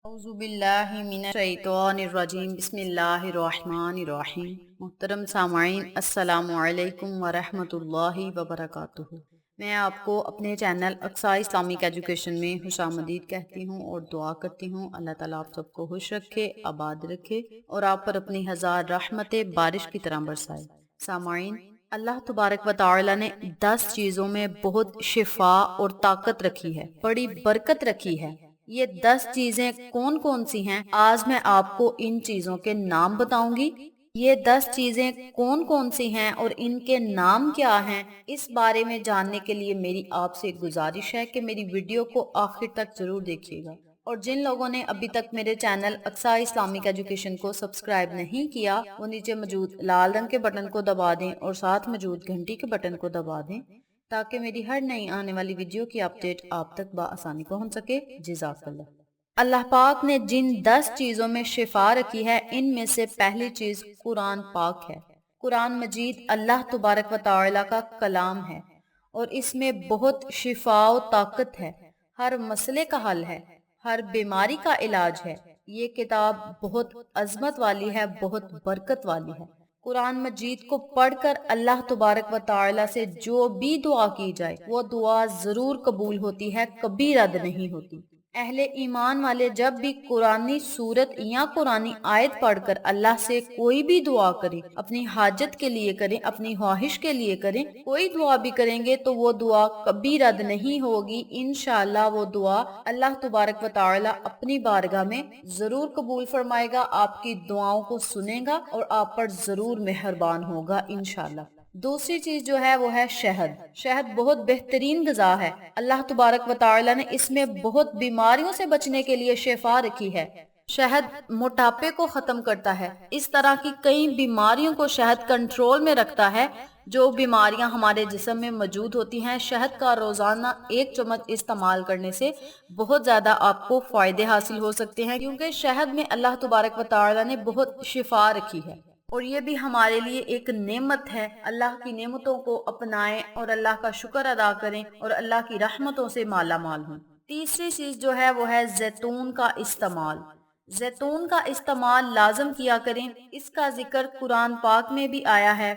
اعوذ باللہ من الشیطان الرجیم بسم اللہ الرحمن الرحیم۔ محترم سامعین، السلام علیکم ورحمۃ اللہ وبرکاتہ۔ میں آپ کو اپنے چینل اقصیٰ اسلامک ایجوکیشن میں خوش آمدید کہتی ہوں اور دعا کرتی ہوں اللہ تعالیٰ آپ سب کو خوش رکھے، آباد رکھے اور آپ پر اپنی ہزار رحمتیں بارش کی طرح برسائے۔ سامعین، اللہ تبارک و تعالی نے 10 چیزوں میں بہت شفا اور طاقت رکھی ہے، بڑی برکت رکھی ہے۔ یہ 10 چیزیں کون کون سی ہیں؟ آج میں آپ کو ان چیزوں کے نام بتاؤں گی۔ یہ 10 چیزیں کون کون سی ہیں اور ان کے نام کیا ہیں، اس بارے میں جاننے کے لیے میری آپ سے گزارش ہے کہ میری ویڈیو کو آخر تک ضرور دیکھیے گا، اور جن لوگوں نے ابھی تک میرے چینل اقصیٰ اسلامک ایجوکیشن کو سبسکرائب نہیں کیا، وہ نیچے موجود لال رنگ کے بٹن کو دبا دیں اور ساتھ موجود گھنٹی کے بٹن کو دبا دیں تاکہ میری ہر نئی آنے والی ویڈیو کی اپڈیٹ آپ تک بآسانی پہنچ سکے۔ جزاک اللہ۔ اللہ پاک نے جن 10 چیزوں میں شفا رکھی ہے، ان میں سے پہلی چیز قرآن پاک ہے۔ قرآن مجید اللہ تبارک و تعالی کا کلام ہے اور اس میں بہت شفا و طاقت ہے، ہر مسئلے کا حل ہے، ہر بیماری کا علاج ہے۔ یہ کتاب بہت عظمت والی ہے، بہت برکت والی ہے۔ قرآن مجید کو پڑھ کر اللہ تبارک و تعالی سے جو بھی دعا کی جائے وہ دعا ضرور قبول ہوتی ہے، کبھی رد نہیں ہوتی۔ اہل ایمان والے جب بھی قرآنی سورت یا قرآنی آیت پڑھ کر اللہ سے کوئی بھی دعا کریں، اپنی حاجت کے لیے کریں، اپنی خواہش کے لیے کریں، کوئی دعا بھی کریں گے تو وہ دعا کبھی رد نہیں ہوگی۔ انشاءاللہ وہ دعا اللہ تبارک و تعالی اپنی بارگاہ میں ضرور قبول فرمائے گا، آپ کی دعاؤں کو سنے گا اور آپ پر ضرور مہربان ہوگا انشاءاللہ۔ دوسری چیز جو ہے وہ ہے شہد۔ شہد بہت بہترین غذا ہے۔ اللہ تبارک و تعالی نے اس میں بہت بیماریوں سے بچنے کے لیے شفا رکھی ہے۔ شہد موٹاپے کو ختم کرتا ہے، اس طرح کی کئی بیماریوں کو شہد کنٹرول میں رکھتا ہے۔ جو بیماریاں ہمارے جسم میں موجود ہوتی ہیں، شہد کا روزانہ 1 چمچ استعمال کرنے سے بہت زیادہ آپ کو فائدے حاصل ہو سکتے ہیں، کیونکہ شہد میں اللہ تبارک و تعالی نے بہت شفا رکھی ہے اور یہ بھی ہمارے لیے ایک نعمت ہے۔ اللہ کی نعمتوں کو اپنائیں اور اللہ کا شکر ادا کریں اور اللہ کی رحمتوں سے مالا مال ہوں۔ تیسری چیز جو ہے وہ ہے زیتون کا استعمال۔ زیتون کا استعمال لازم کیا کریں، اس کا ذکر قرآن پاک میں بھی آیا ہے،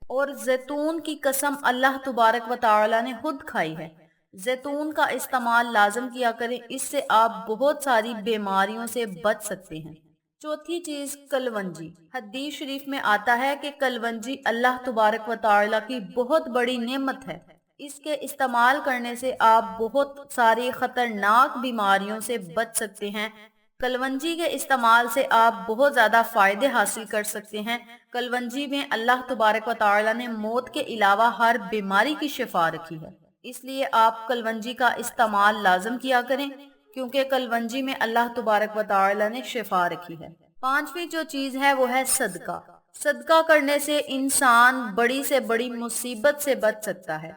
اور زیتون کی قسم اللہ تبارک و تعالی نے خود کھائی ہے۔ زیتون کا استعمال لازم کیا کریں، اس سے آپ بہت ساری بیماریوں سے بچ سکتے ہیں۔ چوتھی چیز کلونجی۔ حدیث شریف میں آتا ہے کہ کلونجی اللہ تبارک و تعالی کی بہت بڑی نعمت ہے۔ اس کے استعمال کرنے سے آپ بہت ساری خطرناک بیماریوں سے بچ سکتے ہیں۔ کلونجی کے استعمال سے آپ بہت زیادہ فائدے حاصل کر سکتے ہیں۔ کلونجی میں اللہ تبارک و تعالی نے موت کے علاوہ ہر بیماری کی شفا رکھی ہے، اس لیے آپ کلونجی کا استعمال لازم کیا کریں، کیونکہ کلونجی میں اللہ تبارک و تعالی نے شفا رکھی ہے۔ پانچویں جو چیز ہے وہ ہے صدقہ۔ صدقہ کرنے سے انسان بڑی سے بڑی مصیبت سے بچ سکتا ہے،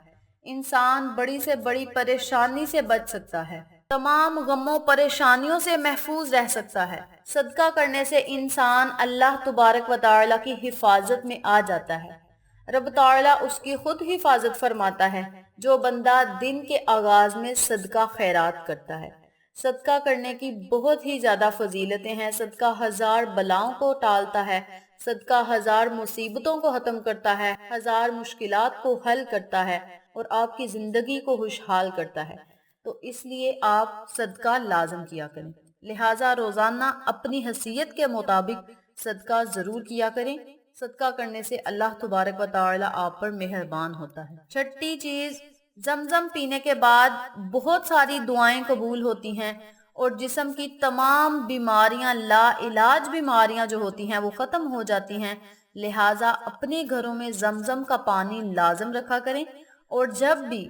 انسان بڑی سے بڑی پریشانی سے بچ سکتا ہے، تمام غموں پریشانیوں سے محفوظ رہ سکتا ہے۔ صدقہ کرنے سے انسان اللہ تبارک و تعالی کی حفاظت میں آ جاتا ہے۔ رب تعالیٰ اس کی خود حفاظت فرماتا ہے، جو بندہ دن کے آغاز میں صدقہ خیرات کرتا ہے۔ صدقہ کرنے کی بہت ہی زیادہ فضیلتیں ہیں۔ صدقہ 1000 بلاؤں کو ٹالتا ہے، صدقہ 1000 مصیبتوں کو ختم کرتا ہے، 1000 مشکلات کو حل کرتا ہے اور آپ کی زندگی کو خوشحال کرتا ہے۔ تو اس لیے آپ صدقہ لازم کیا کریں، لہٰذا روزانہ اپنی حیثیت کے مطابق صدقہ ضرور کیا کریں۔ صدقہ کرنے سے اللہ تبارک و تعالی آپ پر مہربان ہوتا ہے۔ چھٹی چیز، زمزم پینے کے بعد بہت ساری دعائیں قبول ہوتی ہیں اور جسم کی تمام بیماریاں، لا علاج بیماریاں جو ہوتی ہیں وہ ختم ہو جاتی ہیں۔ لہٰذا اپنے گھروں میں زمزم کا پانی لازم رکھا کریں، اور جب بھی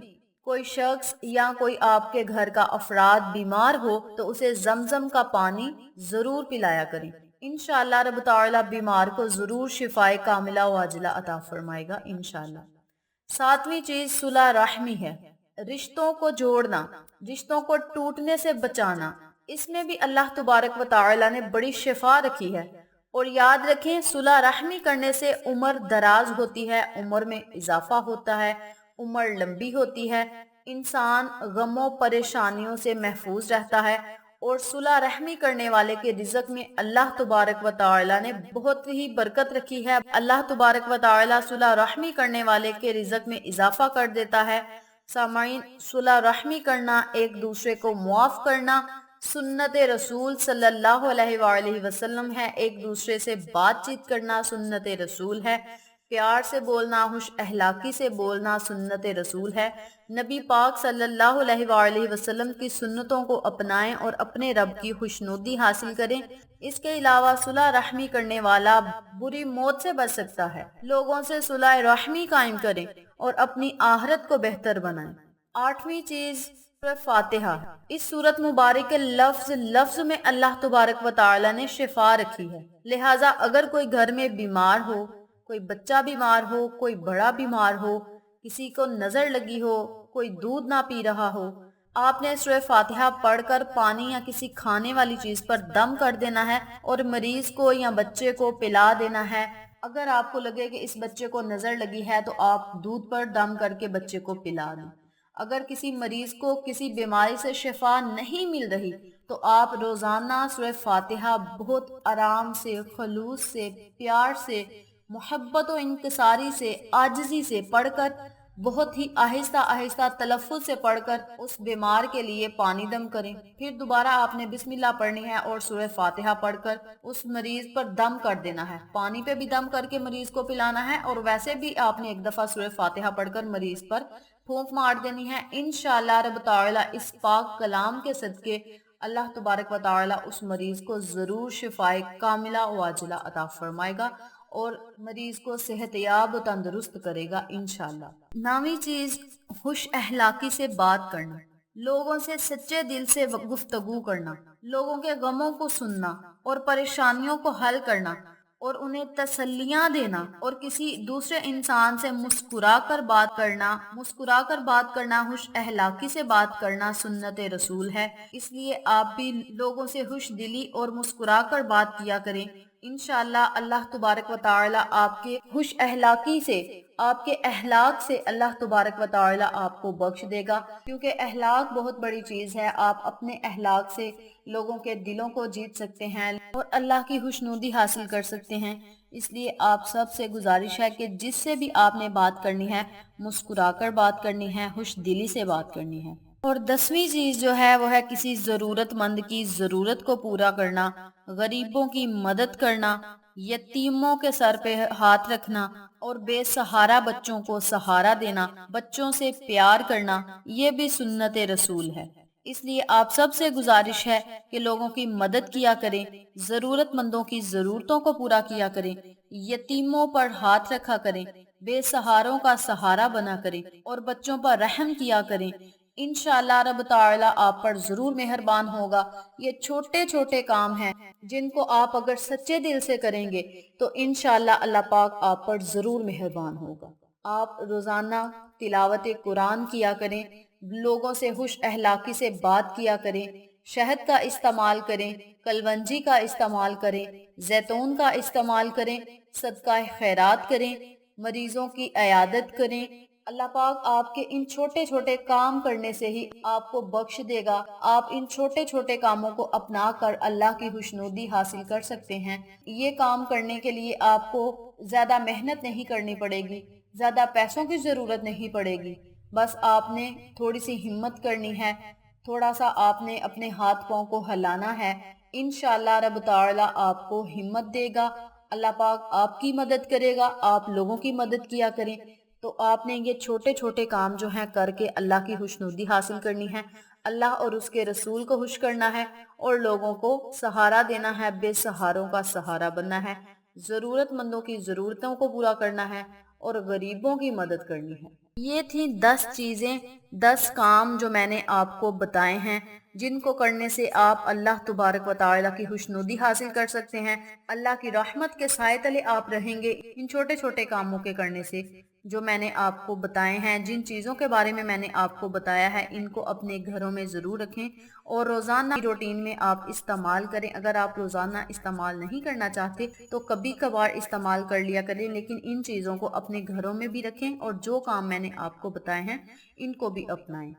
کوئی شخص یا کوئی آپ کے گھر کا افراد بیمار ہو تو اسے زمزم کا پانی ضرور پلایا کریں۔ انشاءاللہ رب تعالی بیمار کو ضرور شفائے کاملہ و عاجلہ عطا فرمائے گا انشاءاللہ۔ ساتویں چیز صلح رحمی ہے، رشتوں کو جوڑنا، رشتوں کو ٹوٹنے سے بچانا۔ اس میں بھی اللہ تبارک و تعالی نے بڑی شفا رکھی ہے، اور یاد رکھیں صلح رحمی کرنے سے عمر دراز ہوتی ہے، عمر میں اضافہ ہوتا ہے، عمر لمبی ہوتی ہے، انسان غموں پریشانیوں سے محفوظ رہتا ہے اور صلح رحمی کرنے والے کے رزق میں اللہ تبارک و تعالی نے بہت ہی برکت رکھی ہے۔ اللہ تبارک و تعالی صلح رحمی کرنے والے کے رزق میں اضافہ کر دیتا ہے۔ سامعین، صلح رحمی کرنا، ایک دوسرے کو معاف کرنا سنت رسول صلی اللہ علیہ وآلہ وسلم ہے۔ ایک دوسرے سے بات چیت کرنا سنت رسول ہے۔ پیار سے بولنا، خوش اخلاقی سے بولنا سنت رسول ہے۔ نبی پاک صلی اللہ علیہ وآلہ وسلم کی سنتوں کو اپنائیں اور اپنے رب کی خوشنودی حاصل کریں۔ اس کے علاوہ صلح رحمی کرنے والا بری موت سے بچ سکتا ہے۔ لوگوں سے صلح رحمی قائم کریں اور اپنی آخرت کو بہتر بنائیں۔ آٹھویں چیز سورہ فاتحہ۔ اس سورت مبارک کے لفظ لفظ میں اللہ تبارک و تعالی نے شفا رکھی ہے، لہٰذا اگر کوئی گھر میں بیمار ہو، کوئی بچہ بیمار ہو، کوئی بڑا بیمار ہو، کسی کو نظر لگی ہو، کوئی دودھ نہ پی رہا ہو، آپ نے سورہ فاتحہ پڑھ کر پانی یا کسی کھانے والی چیز پر دم کر دینا ہے اور مریض کو یا بچے کو پلا دینا ہے۔ اگر آپ کو لگے کہ اس بچے کو نظر لگی ہے تو آپ دودھ پر دم کر کے بچے کو پلا دیں۔ اگر کسی مریض کو کسی بیماری سے شفا نہیں مل رہی تو آپ روزانہ سورہ فاتحہ بہت آرام سے، خلوص سے، پیار سے، محبت و انکساری سے، عاجزی سے پڑھ کر، بہت ہی آہستہ آہستہ تلفظ سے پڑھ کر اس بیمار کے لیے پانی دم کریں۔ پھر دوبارہ آپ نے بسم اللہ پڑھنی ہے اور سورہ فاتحہ پڑھ کر اس مریض پر دم کر دینا ہے۔ پانی پہ بھی دم کر کے مریض کو پلانا ہے اور ویسے بھی آپ نے ایک دفعہ سورہ فاتحہ پڑھ کر مریض پر پھونک مار دینی ہے۔ انشاءاللہ رب تعالی اس پاک کلام کے صدقے اللہ تبارک و تعالی اس مریض کو ضرور شفائے کاملہ و عاجلہ عطا فرمائے گا اور مریض کو صحت یاب و تندرست کرے گا انشاءاللہ۔ نویں چیز، خوش اخلاقی سے بات کرنا، لوگوں سے سچے دل سے گفتگو کرنا، لوگوں کے غموں کو سننا اور پریشانیوں کو حل کرنا اور انہیں تسلیاں دینا اور کسی دوسرے انسان سے مسکرا کر بات کرنا، خوش اخلاقی سے بات کرنا سنت رسول ہے۔ اس لیے آپ بھی لوگوں سے خوش دلی اور مسکرا کر بات کیا کریں۔ انشاءاللہ اللہ تبارک و تعالی آپ کے خوش اخلاقی سے، آپ کے اخلاق سے اللہ تبارک و تعالی آپ کو بخش دے گا، کیونکہ اخلاق بہت بڑی چیز ہے۔ آپ اپنے اخلاق سے لوگوں کے دلوں کو جیت سکتے ہیں اور اللہ کی خوشنودی حاصل کر سکتے ہیں۔ اس لیے آپ سب سے گزارش ہے کہ جس سے بھی آپ نے بات کرنی ہے مسکرا کر بات کرنی ہے، خوش دلی سے بات کرنی ہے۔ اور 10ویں چیز جو ہے وہ ہے کسی ضرورت مند کی ضرورت کو پورا کرنا، غریبوں کی مدد کرنا، یتیموں کے سر پہ ہاتھ رکھنا اور بے سہارا بچوں کو سہارا دینا، بچوں سے پیار کرنا، یہ بھی سنت رسول ہے۔ اس لیے آپ سب سے گزارش ہے کہ لوگوں کی مدد کیا کریں، ضرورت مندوں کی ضرورتوں کو پورا کیا کریں، یتیموں پر ہاتھ رکھا کریں، بے سہاروں کا سہارا بنا کریں اور بچوں پر رحم کیا کریں۔ انشاءاللہ رب تعالی آپ پر ضرور مہربان ہوگا۔ یہ چھوٹے چھوٹے کام ہیں جن کو آپ اگر سچے دل سے کریں گے تو انشاءاللہ اللہ پاک آپ پر ضرور مہربان ہوگا۔ آپ روزانہ تلاوت قرآن کیا کریں، لوگوں سے خوش اخلاقی سے بات کیا کریں، شہد کا استعمال کریں، کلونجی کا استعمال کریں، زیتون کا استعمال کریں، صدقہ خیرات کریں، مریضوں کی عیادت کریں۔ اللہ پاک آپ کے ان چھوٹے چھوٹے کام کرنے سے ہی آپ کو بخش دے گا۔ آپ ان چھوٹے چھوٹے کاموں کو اپنا کر اللہ کی خوشنودی حاصل کر سکتے ہیں۔ یہ کام کرنے کے لیے آپ کو زیادہ محنت نہیں کرنی پڑے گی، زیادہ پیسوں کی ضرورت نہیں پڑے گی، بس آپ نے تھوڑی سی ہمت کرنی ہے، تھوڑا سا آپ نے اپنے ہاتھ پاؤں کو ہلانا ہے۔ انشاءاللہ رب تعالی آپ کو ہمت دے گا، اللہ پاک آپ کی مدد کرے گا، آپ لوگوں کی مدد کیا کریں۔ تو آپ نے یہ چھوٹے چھوٹے کام جو ہیں کر کے اللہ کی خوشنودی حاصل کرنی ہے، اللہ اور اس کے رسول کو خوش کرنا ہے اور لوگوں کو سہارا دینا ہے، بے سہاروں کا سہارا بننا ہے، ضرورت مندوں کی ضرورتوں کو پورا کرنا ہے اور غریبوں کی مدد کرنی ہے۔ یہ تھیں 10 چیزیں، 10 کام جو میں نے آپ کو بتائے ہیں، جن کو کرنے سے آپ اللہ تبارک و تعالی کی خوشنودی حاصل کر سکتے ہیں، اللہ کی رحمت کے سائے تلے آپ رہیں گے ان چھوٹے چھوٹے کاموں کے کرنے سے جو میں نے آپ کو بتائے ہیں۔ جن چیزوں کے بارے میں نے آپ کو بتایا ہے ان کو اپنے گھروں میں ضرور رکھیں اور روزانہ کی روٹین میں آپ استعمال کریں۔ اگر آپ روزانہ استعمال نہیں کرنا چاہتے تو کبھی کبھار استعمال کر لیا کریں، لیکن ان چیزوں کو اپنے گھروں میں بھی رکھیں اور جو کام میں نے آپ کو بتائے ہیں ان کو بھی اپنائیں۔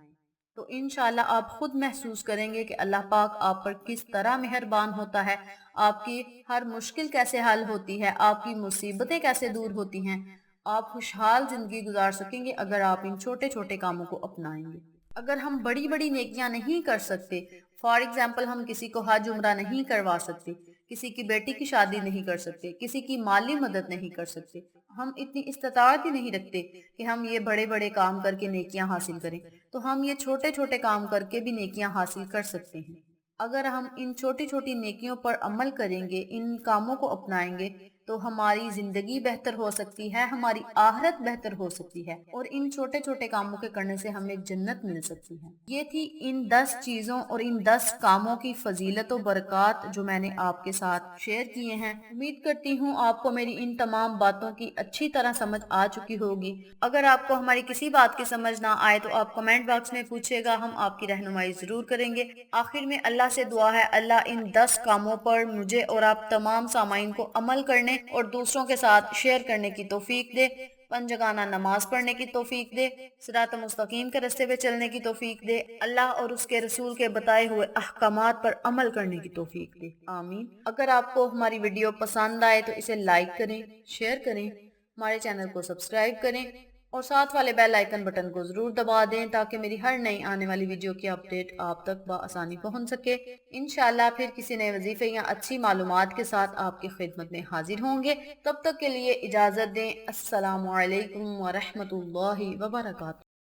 تو انشاءاللہ آپ خود محسوس کریں گے کہ اللہ پاک آپ پر کس طرح مہربان ہوتا ہے، آپ کی ہر مشکل کیسے حل ہوتی ہے، آپ کی مصیبتیں کیسے دور ہوتی ہیں۔ آپ خوشحال زندگی گزار سکیں گے اگر آپ ان چھوٹے چھوٹے کاموں کو اپنائیں گے۔ اگر ہم بڑی بڑی نیکیاں نہیں کر سکتے، فار ایگزامپل ہم کسی کو حج عمرہ نہیں کروا سکتے، کسی کی بیٹی کی شادی نہیں کر سکتے، کسی کی مالی مدد نہیں کر سکتے، ہم اتنی استطاعت ہی نہیں رکھتے کہ ہم یہ بڑے بڑے کام کر کے نیکیاں حاصل کریں، تو ہم یہ چھوٹے چھوٹے کام کر کے بھی نیکیاں حاصل کر سکتے ہیں۔ اگر ہم ان چھوٹی چھوٹی نیکیوں پر عمل کریں گے، ان کاموں کو اپنائیں گے، تو ہماری زندگی بہتر ہو سکتی ہے، ہماری آخرت بہتر ہو سکتی ہے، اور ان چھوٹے چھوٹے کاموں کے کرنے سے ہمیں جنت مل سکتی ہے۔ یہ تھی ان 10 چیزوں اور ان 10 کاموں کی فضیلت و برکات جو میں نے آپ کے ساتھ شیئر کیے ہیں۔ امید کرتی ہوں آپ کو میری ان تمام باتوں کی اچھی طرح سمجھ آ چکی ہوگی۔ اگر آپ کو ہماری کسی بات کی سمجھ نہ آئے تو آپ کمنٹ باکس میں پوچھے گا، ہم آپ کی رہنمائی ضرور کریں گے۔ آخر میں اللہ سے دعا ہے اللہ ان 10 کاموں پر مجھے اور آپ تمام سامعین کو عمل کرنے اور دوسروں کے ساتھ شیئر کرنے کی توفیق دے، پنجگانہ نماز پڑھنے کی توفیق دے، صراط مستقیم کے راستے پہ چلنے کی توفیق دے، اللہ اور اس کے رسول کے بتائے ہوئے احکامات پر عمل کرنے کی توفیق دے، آمین۔ اگر آپ کو ہماری ویڈیو پسند آئے تو اسے لائک کریں، شیئر کریں، ہمارے چینل کو سبسکرائب کریں اور ساتھ والے بیل آئیکن بٹن کو ضرور دبا دیں تاکہ میری ہر نئی آنے والی ویڈیو کی اپڈیٹ آپ تک بآسانی پہنچ سکے۔ انشاءاللہ پھر کسی نئے وظیفے یا اچھی معلومات کے ساتھ آپ کی خدمت میں حاضر ہوں گے۔ تب تک کے لیے اجازت دیں۔ السلام علیکم ورحمۃ اللہ وبرکاتہ۔